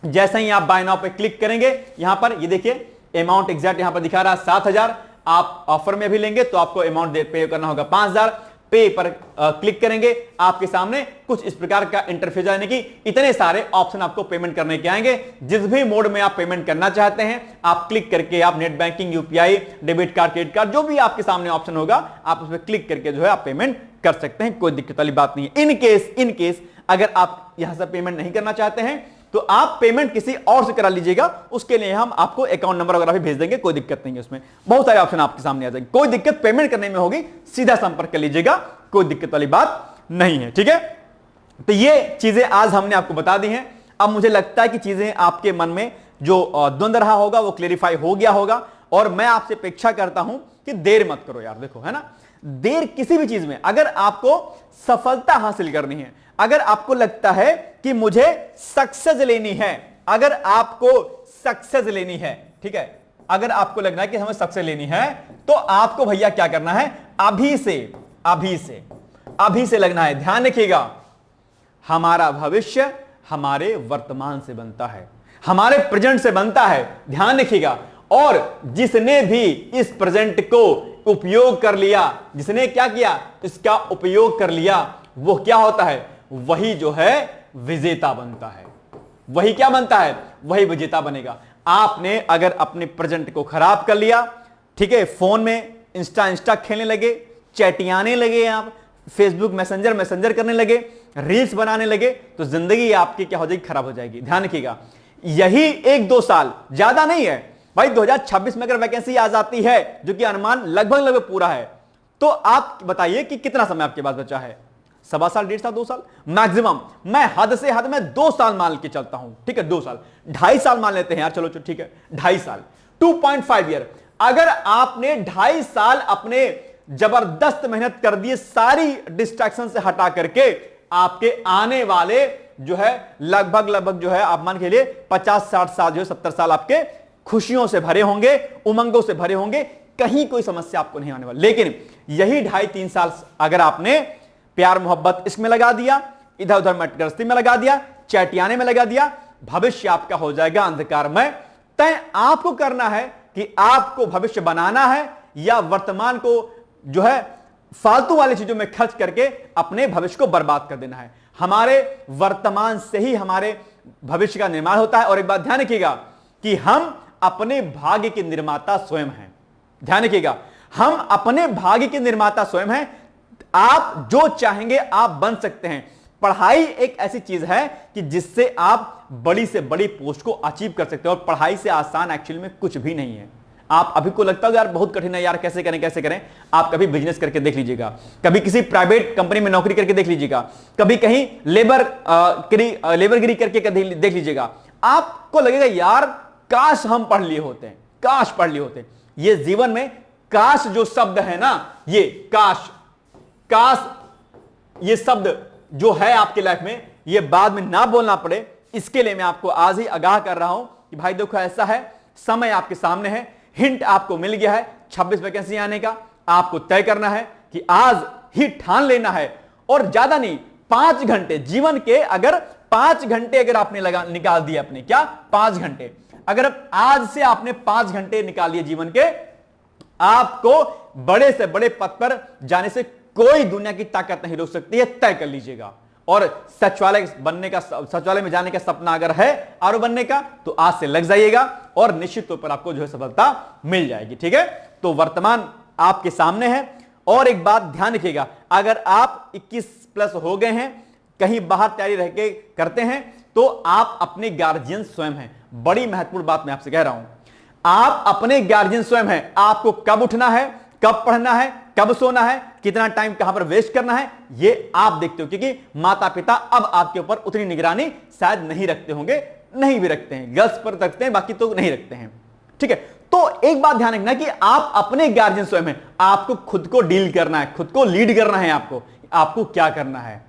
जैसे ही आप बाय नाउ पे क्लिक करेंगे, यहां पर ये देखिए अमाउंट एग्जैक्ट यहां पर दिखा रहा है 7,000। आप ऑफर में भी लेंगे तो आपको अमाउंट पे करना होगा 5,000। पे पर क्लिक करेंगे, आपके सामने कुछ इस प्रकार का इंटरफेस आने की इतने सारे ऑप्शन आपको पेमेंट करने के आएंगे। जिस भी मोड में आप पेमेंट करना चाहते हैं, आप क्लिक करके आप net banking, UPI, debit card, credit card, जो भी आपके सामने ऑप्शन होगा, आप उस पर क्लिक करके जो है आप पेमेंट कर सकते हैं, कोई दिक्कत वाली बात नहीं है। इन केस अगर आप यहां से पेमेंट नहीं करना चाहते हैं तो आप पेमेंट किसी और से करा लीजिएगा, उसके लिए हम आपको अकाउंट नंबर वगैरह भी भेज देंगे, कोई दिक्कत नहीं है। उसमें बहुत सारे ऑप्शन आपके सामने आ जाएंगे। कोई दिक्कत पेमेंट करने में होगी, सीधा संपर्क कर लीजिएगा, कोई दिक्कत वाली बात नहीं है, ठीक है। तो ये चीजें आज हमने आपको बता दी हैं। अब मुझे लगता है कि चीजें आपके मन में जो द्वंद रहा होगा वो क्लेरिफाई हो गया होगा। और मैं आपसे अपेक्षा करता हूं कि देर मत करो यार, देखो, है ना, देर किसी भी चीज में, अगर आपको सफलता हासिल करनी है, अगर आपको लगता है कि मुझे सक्सेस लेनी है, अगर आपको सक्सेस लेनी है, ठीक है, अगर आपको लगना है कि हमें सक्सेस लेनी है, तो आपको भैया क्या करना है, अभी से लगना है। ध्यान रखिएगा, हमारा भविष्य हमारे वर्तमान से बनता है। हमारे प्रेजेंट से बनता है, ध्यान रखिएगा। और जिसने भी इस प्रेजेंट को उपयोग कर लिया, जिसने क्या किया, इसका उपयोग कर लिया, वो क्या होता है, वही जो है विजेता बनता है। वही क्या बनता है, वही विजेता बनेगा। आपने अगर अपने प्रेजेंट को खराब कर लिया, ठीक है, फोन में इंस्टा खेलने लगे, चैटियाने लगे, आप फेसबुक मैसेंजर करने लगे, रील्स बनाने लगे, तो जिंदगी आपकी क्या हो जाएगी, खराब हो जाएगी। ध्यान रखिएगा, यही 1-2 साल, ज्यादा नहीं है भाई। 2026 में अगर वैकेंसी आ जाती है, जो कि अनुमान लगभग पूरा है, तो आप बताइए कि कितना समय आपके पास बचा है? 1.25 साल, 1.5 साल, 2 साल मैक्सिमम। मैं हद से हद में 2 साल मान के चलता हूं, ठीक है, 2 साल, 2.5 साल मान लेते हैं यार, चलो ठीक है, 2.5 साल, 2.5 ईयर। अगर आपने 2.5 साल अपने जबरदस्त मेहनत कर दिए, सारी डिस्ट्रैक्शन से हटा करके, आपके आने वाले जो है लगभग जो है आप मान के लिए 50-60 साल, जो 70 साल आपके खुशियों से भरे होंगे, उमंगों से भरे होंगे, कहीं कोई समस्या आपको नहीं आने वाली। लेकिन यही 2.5-3 साल अगर आपने प्यार मोहब्बत इसमें लगा दिया, इधर उधर मटगरस्ती में लगा दिया, चैटियाने में लगा दिया, भविष्य आपका हो जाएगा अंधकारमय। तय आपको करना है कि आपको भविष्य बनाना है या वर्तमान को जो है फालतू वाली चीजों में खर्च करके अपने भविष्य को बर्बाद कर देना है। हमारे वर्तमान से ही हमारे भविष्य का निर्माण होता है। और एक बात ध्यान रखिएगा कि हम अपने भाग्य के निर्माता स्वयं हैं। ध्यान रखिएगा, हम अपने भाग्य के निर्माता स्वयं हैं। आप जो चाहेंगे आप बन सकते हैं। पढ़ाई एक ऐसी चीज है कि जिससे आप बड़ी से बड़ी पोस्ट को अचीव कर सकते हैं। और पढ़ाई से आसान एक्चुअली में कुछ भी नहीं है। आप अभी को लगता है यार बहुत कठिन है यार, कैसे करें। आप कभी बिजनेस करके देख लीजिएगा, कभी किसी प्राइवेट कंपनी में नौकरी करके देख लीजिएगा, कभी कहीं लेबरगिरी करके देख लीजिएगा। आपको लगेगा यार काश हम पढ़ लिए होते। ये जीवन में काश जो शब्द है ना, ये काश ये शब्द जो है आपकी लाइफ में, ये बाद में ना बोलना पड़े, इसके लिए मैं आपको आज ही आगाह कर रहा हूं कि भाई देखो ऐसा है, समय आपके सामने है, हिंट आपको मिल गया है 26 वैकेंसी आने का। आपको तय करना है कि आज ही ठान लेना है। और ज्यादा नहीं, 5 घंटे जीवन के, अगर 5 घंटे अगर आपने निकाल दिए अपने, क्या 5 घंटे, अगर आज से आपने 5 घंटे निकाल लिए जीवन के, आपको बड़े से बड़े पद पर जाने से कोई दुनिया की ताकत नहीं रोक सकती है। तय कर लीजिएगा। और सचिवालय में जाने का सपना अगर है आरओ बनने का, तो आज से लग जाइएगा और निश्चित तौर पर आपको जो है सफलता मिल जाएगी। ठीक है, तो वर्तमान आपके सामने है। और एक बात ध्यान रखिएगा, अगर आप 21+ हो गए हैं, कहीं बाहर तैयारी रह के करते हैं, तो आप अपने गार्जियन स्वयं हैं। बड़ी महत्वपूर्ण बात मैं आपसे कह रहा हूं, आप अपने गार्जियन स्वयं हैं। आपको कब उठना है, कब पढ़ना है, कब सोना है, कितना टाइम कहां पर वेस्ट करना है, ये आप देखते हो। क्योंकि माता पिता अब आपके ऊपर उतनी निगरानी शायद नहीं रखते होंगे, नहीं भी रखते हैं, गर्ल्स पर रखते हैं, बाकी तो नहीं रखते हैं। ठीक है, तो एक बात ध्यान रखना कि आप अपने गार्जियन स्वयं हैं। आपको खुद को डील करना है, खुद को लीड करना है। आपको क्या करना है,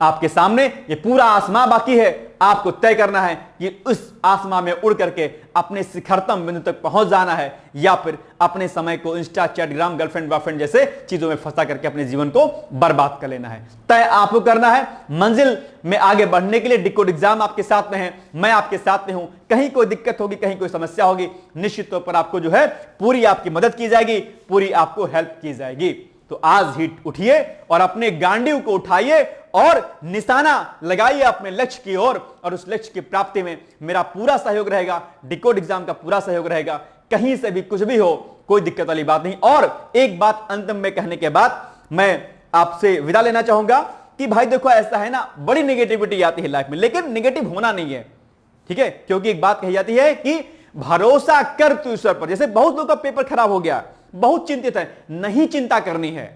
आपके सामने ये पूरा आसमां बाकी है। आपको तय करना है कि उस आसमां में उड़ करके अपने शिखरतम बिंदु तक पहुंच जाना है, या फिर अपने समय को इंस्टा, चैटग्राम, गर्लफ्रेंड, बॉयफ्रेंड जैसे चीजों में फंसा करके अपने जीवन को बर्बाद कर लेना है। तय आपको करना है। मंजिल में आगे बढ़ने के लिए डिकोड एग्जाम आपके साथ में है, मैं आपके साथ में हूं। कहीं कोई दिक्कत होगी, कहीं कोई समस्या होगी, निश्चित तौर पर आपको जो है पूरी आपकी मदद की जाएगी, पूरी आपको हेल्प की जाएगी। तो आज ही उठिए और अपने गांडीव को उठाइए और निशाना लगाइए अपने लक्ष्य की ओर। और उस लक्ष्य की प्राप्ति में मेरा पूरा सहयोग रहेगा, डिकोड एग्जाम का पूरा सहयोग रहेगा। कहीं से भी कुछ भी हो, कोई दिक्कत वाली बात नहीं। और एक बात अंतिम में कहने के बाद मैं आपसे विदा लेना चाहूंगा कि भाई देखो ऐसा है ना, बड़ी नेगेटिविटी आती है लाइफ में, लेकिन नेगेटिव होना नहीं है। ठीक है, क्योंकि एक बात कही जाती है कि भरोसा कर तू ईश्वर पर। जैसे बहुत लोग का पेपर खराब हो गया, बहुत चिंतित है, नहीं चिंता करनी है,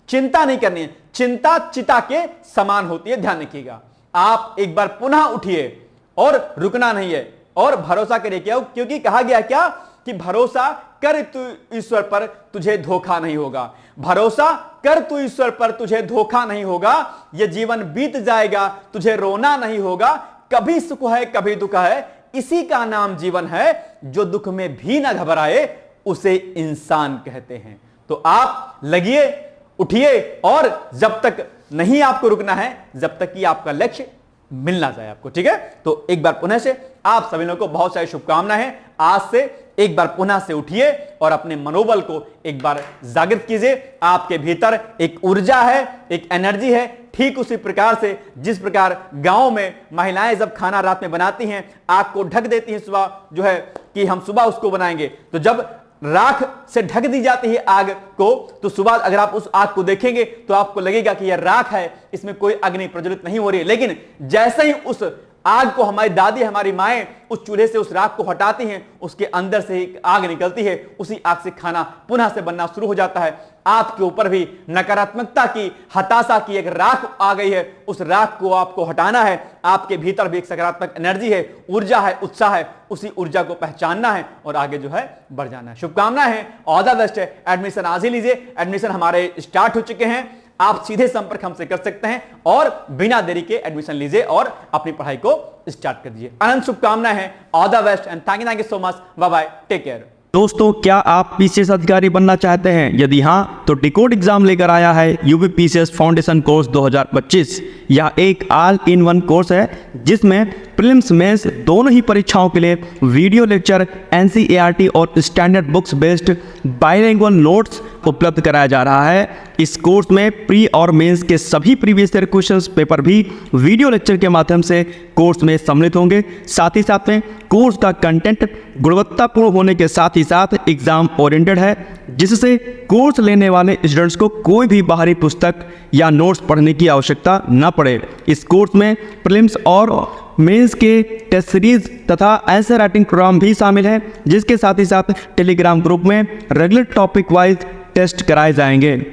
चिंता नहीं करनी है। चिंता चिता के समान होती है, ध्यान रखिएगा। आप एक बार पुनः उठिए और रुकना नहीं है और भरोसा करिए। क्या, क्योंकि कहा गया क्या कि भरोसा कर तू ईश्वर पर, तुझे धोखा नहीं होगा। भरोसा कर तू ईश्वर पर, तुझे धोखा नहीं होगा। यह जीवन बीत जाएगा, तुझे रोना नहीं होगा। कभी सुख है, कभी दुख है, इसी का नाम जीवन है। जो दुख में भी ना घबराए, उसे इंसान कहते हैं। तो आप लगिए, उठिए, और जब तक नहीं आपको रुकना है, जब तक कि आपका लक्ष्य मिल ना जाए आपको। ठीक है, तो एक बार पुनः से आप सभी लोगों को बहुत सारी शुभकामनाएं। आज से एक बार पुनः से उठिए और अपने मनोबल को एक बार जागृत कीजिए। आपके भीतर एक ऊर्जा है, एक एनर्जी है। ठीक उसी प्रकार से जिस प्रकार गांव में महिलाएं जब खाना रात में बनाती हैं, आग को ढक देती हैं, सुबह जो है कि हम सुबह उसको बनाएंगे, तो जब राख से ढक दी जाती है आग को, तो सुबह अगर आप उस आग को देखेंगे तो आपको लगेगा कि यह राख है, इसमें कोई अग्नि प्रज्वलित नहीं हो रही है। लेकिन जैसे ही उस आग को हमारी दादी, हमारी माएं उस चूल्हे से उस राख को हटाती हैं, उसके अंदर से एक आग निकलती है, उसी आग से खाना पुनः से बनना शुरू हो जाता है। आपके ऊपर भी नकारात्मकता की, हताशा की एक राख आ गई है, उस राख को आपको हटाना है। आपके भीतर भी एक सकारात्मक एनर्जी है, ऊर्जा है, उत्साह है, उसी ऊर्जा को पहचानना है और आगे जो है बढ़ जाना है। शुभकामनाएं हैं, ऑल द बेस्ट है। एडमिशन आज ही लीजिए, एडमिशन हमारे स्टार्ट हो चुके हैं। आप सीधे संपर्क हमसे कर सकते हैं और बिना देरी के एडमिशन लीजिए और अपनी पढ़ाई को स्टार्ट कर दीजिए। अनंत शुभकामनाएं हैं, all the best and thank you so much. Bye bye, take care. दोस्तों, क्या आप पीसीएस अधिकारी बनना चाहते हैं? यदि हाँ, तो डिकोड एग्जाम लेकर आया है यूपी पीसीएस फाउंडेशन कोर्स 2025। यह एक ऑल इन वन कोर्स है जिसमें प्रीलिम्स मेंस दोनों ही परीक्षाओं के लिए वीडियो लेक्चर, एनसीईआरटी और standard books based bilingual notes उपलब्ध कराया जा रहा है। इस कोर्स में प्री और मेंस के सभी प्रीवियस ईयर क्वेश्चंस पेपर भी वीडियो लेक्चर के माध्यम से कोर्स में सम्मिलित होंगे। साथ ही साथ में कोर्स का कंटेंट गुणवत्तापूर्ण होने के साथ ही साथ एग्जाम ओरिएंटेड है, जिससे कोर्स लेने वाले स्टूडेंट्स को कोई भी बाहरी पुस्तक या नोट्स पढ़ने की आवश्यकता न पड़े। इस कोर्स में प्रीलिम्स और मेंस के टेस्ट सीरीज तथा आंसर राइटिंग प्रोग्राम भी शामिल है, जिसके साथ ही साथ टेलीग्राम ग्रुप में रेगुलर टॉपिक वाइज टेस्ट कराए जाएंगे।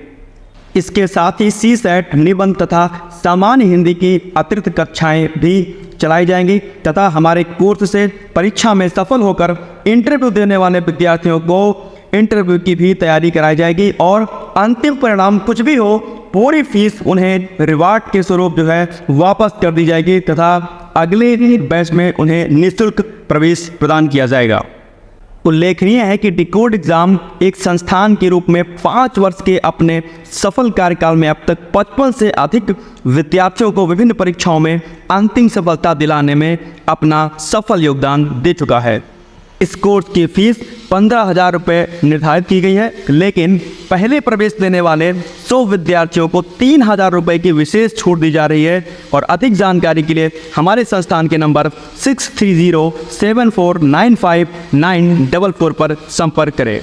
इसके साथ ही सीसेट, निबंध तथा सामान्य हिंदी की अतिरिक्त कक्षाएं भी चलाई जाएंगी तथा हमारे कोर्स से परीक्षा में सफल होकर इंटरव्यू देने वाले विद्यार्थियों को इंटरव्यू की भी तैयारी कराई जाएगी और अंतिम परिणाम कुछ भी हो, पूरी फीस उन्हें रिवार्ड के स्वरूप जो है वापस कर दी जाएगी तथा अगले बैच में उन्हें निःशुल्क प्रवेश प्रदान किया जाएगा। उल्लेखनीय है कि डिकोड एग्जाम एक संस्थान के रूप में 5 वर्ष के अपने सफल कार्यकाल में अब तक 55 से अधिक विद्यार्थियों को विभिन्न परीक्षाओं में अंतिम सफलता दिलाने में अपना सफल योगदान दे चुका है। इस कोर्स की फीस 15,000 रुपये निर्धारित की गई है, लेकिन पहले प्रवेश लेने वाले 100 विद्यार्थियों को 3,000 रुपये की विशेष छूट दी जा रही है। और अधिक जानकारी के लिए हमारे संस्थान के नंबर 6307495944 पर संपर्क करें।